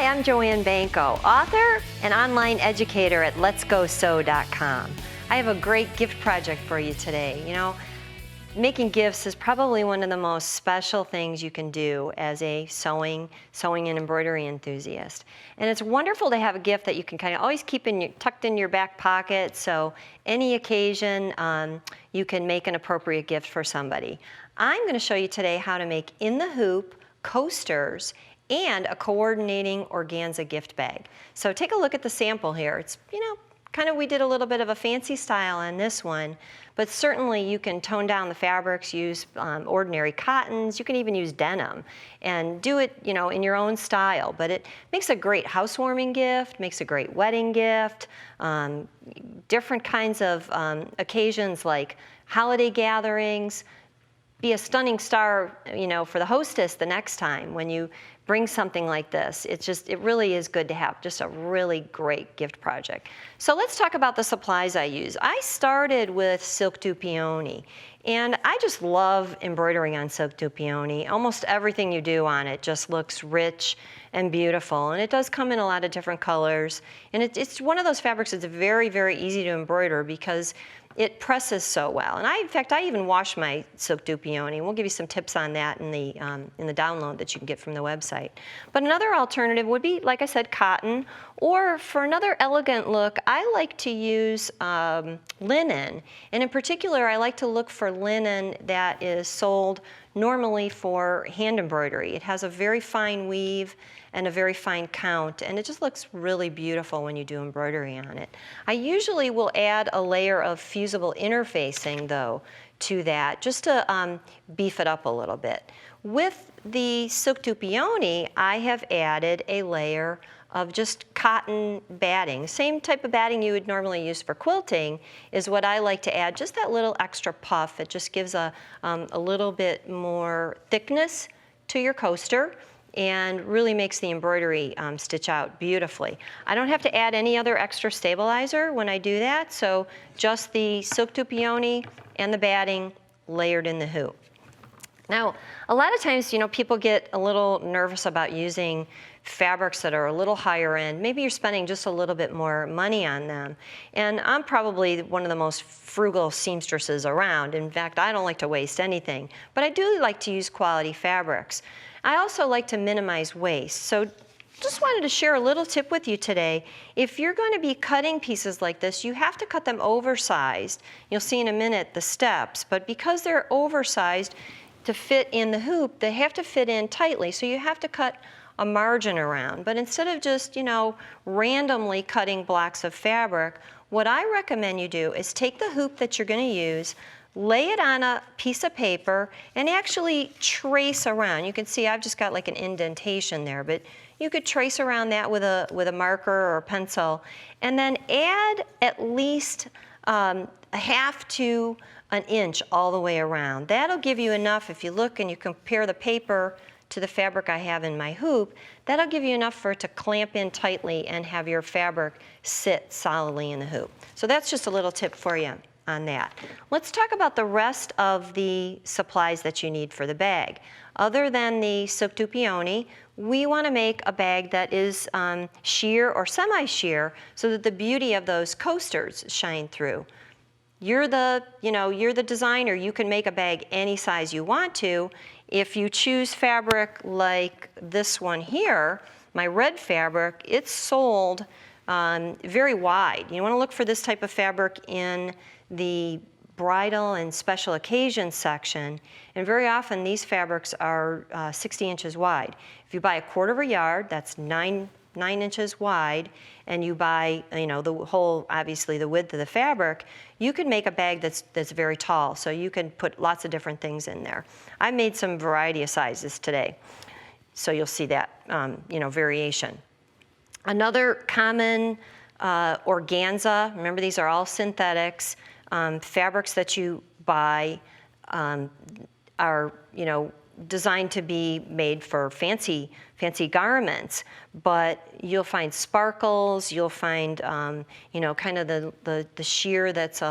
Hi, I'm Joanne Banko, author and online educator at letsgosew.com. I have a great gift project for you today. You know, making gifts is probably one of the most special things you can do as a sewing and embroidery enthusiast. And it's wonderful to have a gift that you can kind of always keep tucked in your back pocket, so any occasion you can make an appropriate gift for somebody. I'm going to show you today how to make in the hoop coasters and a coordinating organza gift bag. So take a look at the sample here. It's, we did a little bit of a fancy style on this one, but certainly you can tone down the fabrics, use ordinary cottons, you can even use denim, and do it, in your own style. But it makes a great housewarming gift, makes a great wedding gift, different kinds of occasions like holiday gatherings. Be a stunning star, for the hostess the next time when you bring something like this. It really is good to have just a really great gift project. So let's talk about the supplies I use. I started with silk du peony, and I just love embroidering on silk du peony. Almost everything you do on it just looks rich and beautiful, and it does come in a lot of different colors. And it's one of those fabrics that's very, very easy to embroider because it presses so well. And in fact, I even wash my silk du peony. We'll give you some tips on that in the download that you can get from the website. But another alternative would be, like I said, cotton. Or for another elegant look, I like to use linen. And in particular, I like to look for linen that is sold normally for hand embroidery. It has a very fine weave and a very fine count, and it just looks really beautiful when you do embroidery on it. I usually will add a layer of fusible interfacing, though, to that, just to beef it up a little bit. With the silk du peony, I have added a layer of just cotton batting. Same type of batting you would normally use for quilting is what I like to add, just that little extra puff. It just gives a little bit more thickness to your coaster and really makes the embroidery stitch out beautifully. I don't have to add any other extra stabilizer when I do that, so just the silk du peony and the batting layered in the hoop. Now, a lot of times, people get a little nervous about using fabrics that are a little higher end. Maybe you're spending just a little bit more money on them. And I'm probably one of the most frugal seamstresses around. In fact, I don't like to waste anything. But I do like to use quality fabrics. I also like to minimize waste. So just wanted to share a little tip with you today. If you're going to be cutting pieces like this, you have to cut them oversized. You'll see in a minute the steps. But because they're oversized to fit in the hoop, they have to fit in tightly. So you have to cut a margin around. But instead of just, randomly cutting blocks of fabric, what I recommend you do is take the hoop that you're going to use, lay it on a piece of paper, and actually trace around. You can see I've just got like an indentation there, but you could trace around that with a marker or a pencil, and then add at least a half to an inch all the way around. That'll give you enough. If you look and you compare the paper to the fabric I have in my hoop, that'll give you enough for it to clamp in tightly and have your fabric sit solidly in the hoop. So that's just a little tip for you on that. Let's talk about the rest of the supplies that you need for the bag. Other than the silk du peony, we want to make a bag that is sheer or semi-sheer so that the beauty of those coasters shine through. You're the designer. You can make a bag any size you want to. If you choose fabric like this one here, my red fabric, it's sold very wide. You want to look for this type of fabric in the bridal and special occasion section, and very often these fabrics are 60 inches wide. If you buy a quarter of a yard, that's 9 inches wide, and you buy, the whole, obviously the width of the fabric, you can make a bag that's very tall. So you can put lots of different things in there. I made some variety of sizes today, so you'll see that, variation. Another common organza, remember these are all synthetics, fabrics that you buy are, designed to be made for fancy garments, but you'll find sparkles, you'll find, kind of the sheer that's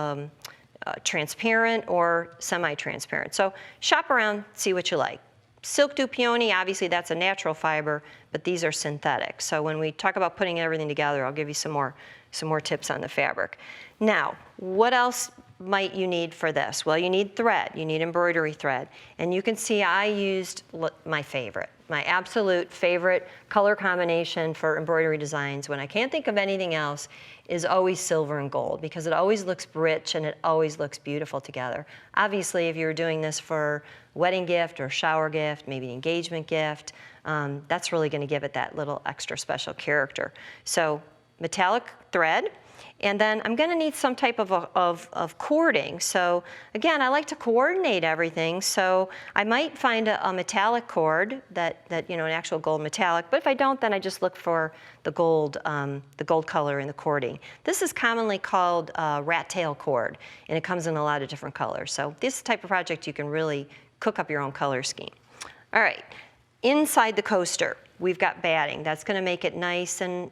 transparent or semi-transparent. So shop around, see what you like. Silk du peony, obviously that's a natural fiber, but these are synthetic. So when we talk about putting everything together, I'll give you some more tips on the fabric. Now, what else might you need for this? Well, you need thread. You need embroidery thread. And you can see I used my favorite, my absolute favorite color combination for embroidery designs when I can't think of anything else is always silver and gold, because it always looks rich and it always looks beautiful together. Obviously, if you're doing this for a wedding gift or shower gift, maybe an engagement gift, that's really going to give it that little extra special character. So metallic thread. And then I'm going to need some type of cording. So again, I like to coordinate everything. So I might find a metallic cord that you know, an actual gold metallic. But if I don't, then I just look for the gold color in the cording. This is commonly called rat tail cord, and it comes in a lot of different colors. So this type of project, you can really cook up your own color scheme. All right, inside the coaster, we've got batting. That's going to make it nice and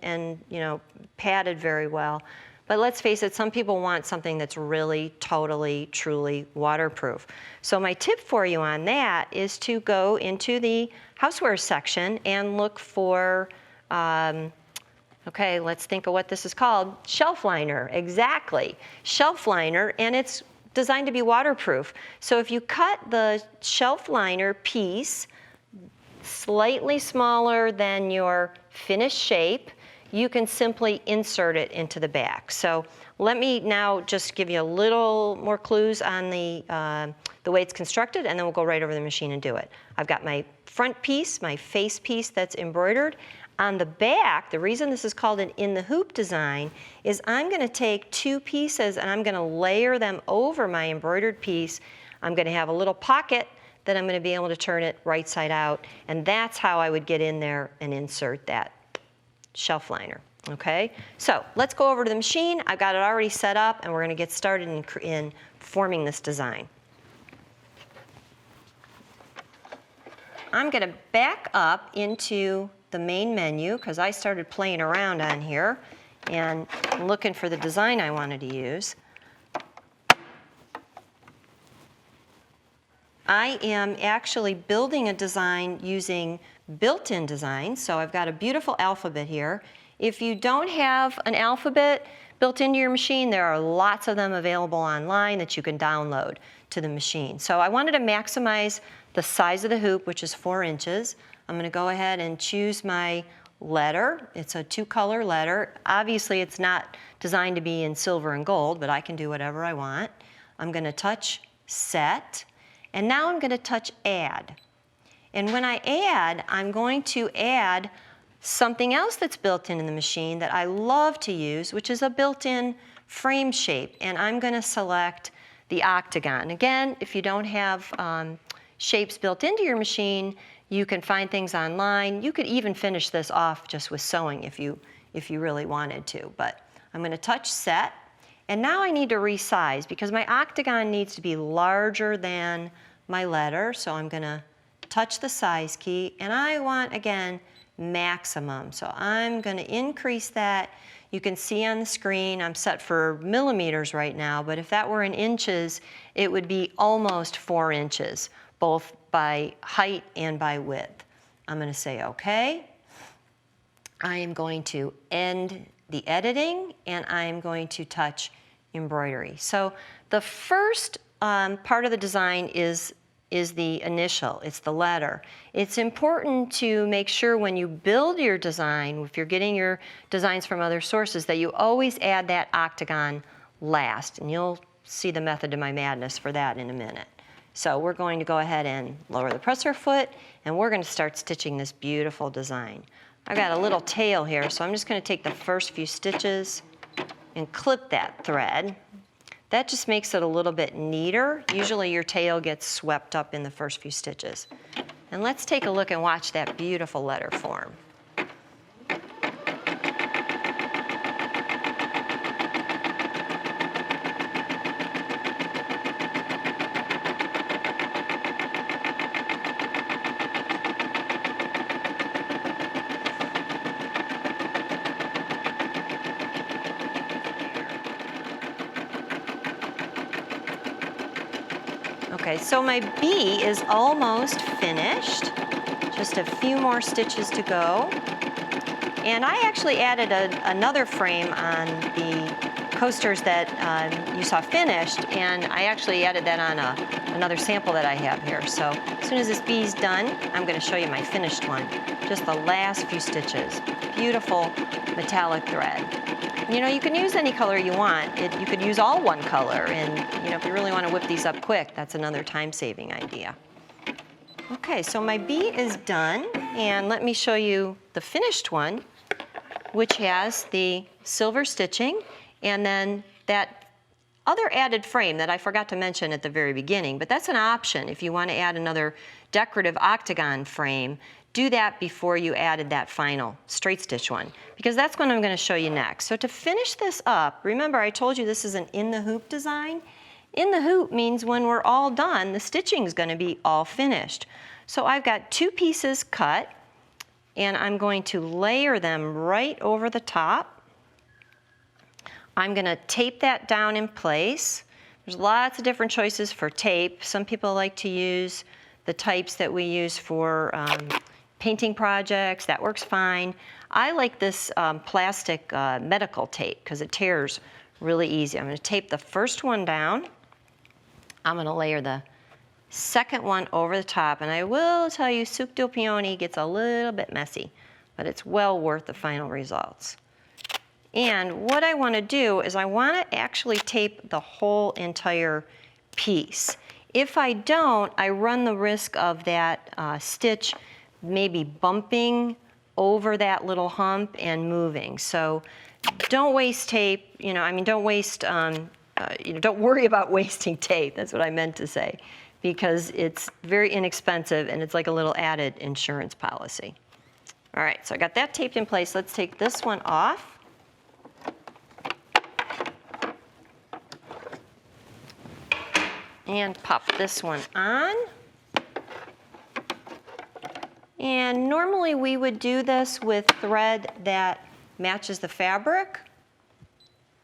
you know, padded very well. But let's face it, some people want something that's really, totally, truly waterproof. So my tip for you on that is to go into the housewares section and look for, okay, let's think of what this is called, shelf liner, exactly. Shelf liner, and it's designed to be waterproof. So if you cut the shelf liner piece slightly smaller than your finished shape, you can simply insert it into the back. So let me now just give you a little more clues on the way it's constructed, and then we'll go right over the machine and do it. I've got my front piece, my face piece that's embroidered. On the back, the reason this is called an in the hoop design is I'm going to take two pieces and I'm going to layer them over my embroidered piece. I'm going to have a little pocket that I'm going to be able to turn it right side out, and that's how I would get in there and insert that shelf liner. Okay, so let's go over to the machine. I've got it already set up, and we're going to get started in forming this design. I'm going to back up into the main menu because I started playing around on here and looking for the design I wanted to use. I am actually building a design using built-in designs. So I've got a beautiful alphabet here. If you don't have an alphabet built into your machine, there are lots of them available online that you can download to the machine. So I wanted to maximize the size of the hoop, which is 4 inches. I'm going to go ahead and choose my letter. It's a 2-color letter. Obviously, it's not designed to be in silver and gold, but I can do whatever I want. I'm going to touch Set, and now I'm going to touch Add. And when I add, I'm going to add something else that's built in the machine that I love to use, which is a built-in frame shape. And I'm going to select the octagon. Again, if you don't have shapes built into your machine, you can find things online. You could even finish this off just with sewing if you really wanted to. But I'm going to touch Set. And now I need to resize because my octagon needs to be larger than my letter. So I'm going to touch the size key, and I want, again, maximum. So I'm going to increase that. You can see on the screen I'm set for millimeters right now, but if that were in inches, it would be almost 4 inches, both by height and by width. I'm going to say OK. I am going to end the editing, and I am going to touch embroidery. So the first part of the design is the initial, it's the letter. It's important to make sure when you build your design, if you're getting your designs from other sources, that you always add that octagon last. And you'll see the method to my madness for that in a minute. So we're going to go ahead and lower the presser foot, and we're going to start stitching this beautiful design. I've got a little tail here, so I'm just going to take the first few stitches and clip that thread. That just makes it a little bit neater. Usually your tail gets swept up in the first few stitches. And let's take a look and watch that beautiful letter form. Okay, so my B is almost finished. Just a few more stitches to go. And I actually added another frame on the coasters that you saw finished, and I actually added that on another sample that I have here. So as soon as this bee's done, I'm going to show you my finished one. Just the last few stitches. Beautiful metallic thread. You know, you can use any color you want. You could use all one color, and you know, if you really want to whip these up quick, that's another time-saving idea. Okay, so my bee is done, and let me show you the finished one, which has the silver stitching, and then that other added frame that I forgot to mention at the very beginning, but that's an option if you want to add another decorative octagon frame. Do that before you added that final straight stitch one, because that's what I'm going to show you next. So to finish this up, remember I told you this is an in the hoop design. In the hoop means when we're all done, the stitching is going to be all finished. So I've got 2 pieces cut, and I'm going to layer them right over the top. I'm going to tape that down in place. There's lots of different choices for tape. Some people like to use the types that we use for painting projects. That works fine. I like this plastic medical tape because it tears really easy. I'm going to tape the first one down. I'm going to layer the second one over the top, and I will tell you, soup del peony gets a little bit messy, but it's well worth the final results. And what I want to do is I want to actually tape the whole entire piece. If I don't, I run the risk of that stitch maybe bumping over that little hump and moving. So don't waste tape, you know, I mean, don't waste, don't worry about wasting tape. That's what I meant to say, because it's very inexpensive and it's like a little added insurance policy. All right, so I got that taped in place. Let's take this one off. And pop this one on. And normally we would do this with thread that matches the fabric.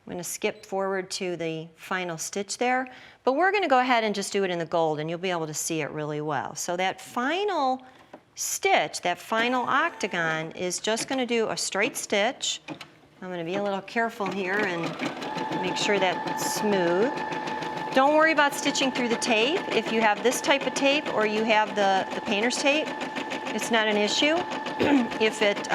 I'm going to skip forward to the final stitch there, but we're going to go ahead and just do it in the gold, and you'll be able to see it really well. So that final stitch, that final octagon, is just going to do a straight stitch. I'm going to be a little careful here and make sure that's smooth. Don't worry about stitching through the tape. If you have this type of tape or you have the painter's tape, it's not an issue. If it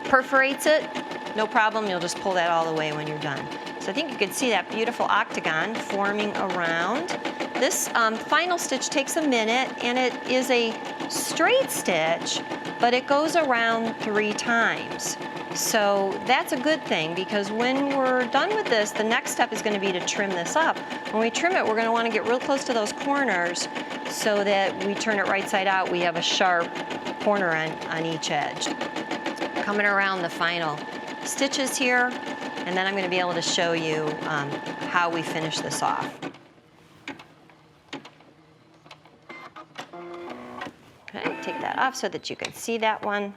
perforates it, no problem, you'll just pull that all the way when you're done. So I think you can see that beautiful octagon forming around. This final stitch takes a minute, and it is a straight stitch, but it goes around 3 times. So that's a good thing, because when we're done with this, the next step is going to be to trim this up. When we trim it, we're going to want to get real close to those corners so that we turn it right side out. We have a sharp corner on each edge. Coming around the final stitches here, and then I'm going to be able to show you how we finish this off. Okay, take that off so that you can see that one.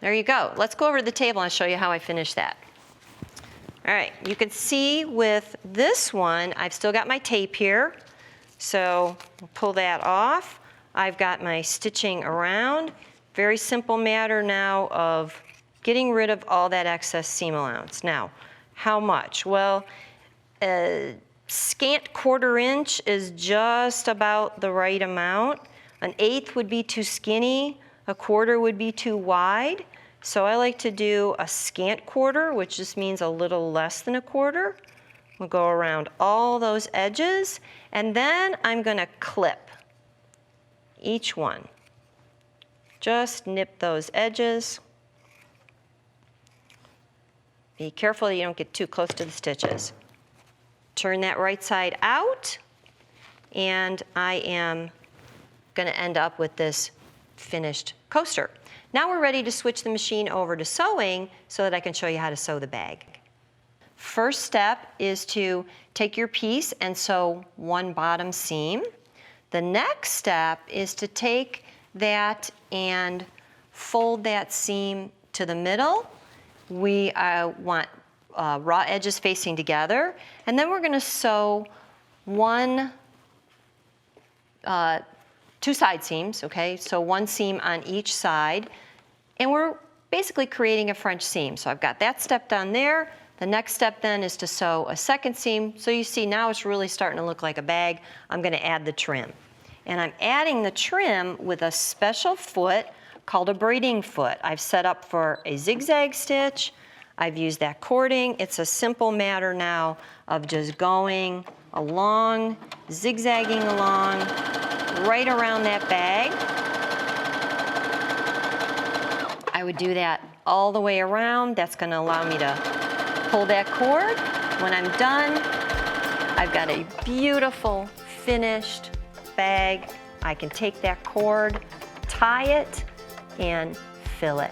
There you go. Let's go over to the table and show you how I finish that. All right, you can see with this one, I've still got my tape here. So I'll pull that off. I've got my stitching around. Very simple matter now of getting rid of all that excess seam allowance. Now, how much? Well, a scant 1/4 inch is just about the right amount. An 1/8 would be too skinny. A 1/4 would be too wide. So I like to do a scant 1/4, which just means a little less than a 1/4. We'll go around all those edges, and then I'm going to clip each one. Just nip those edges. Be careful you don't get too close to the stitches. Turn that right side out, and I am going to end up with this finished coaster. Now we're ready to switch the machine over to sewing so that I can show you how to sew the bag. First step is to take your piece and sew one bottom seam. The next step is to take that and fold that seam to the middle. We want raw edges facing together, and then we're going to sew two side seams, okay? So one seam on each side, and we're basically creating a French seam. So I've got that step done there. The next step then is to sew a second seam. So you see now it's really starting to look like a bag. I'm gonna add the trim. And I'm adding the trim with a special foot called a braiding foot. I've set up for a zigzag stitch. I've used that cording. It's a simple matter now of just going along, zigzagging along, right around that bag. I would do that all the way around. That's gonna allow me to pull that cord. When I'm done, I've got a beautiful finished bag. I can take that cord, tie it, and fill it.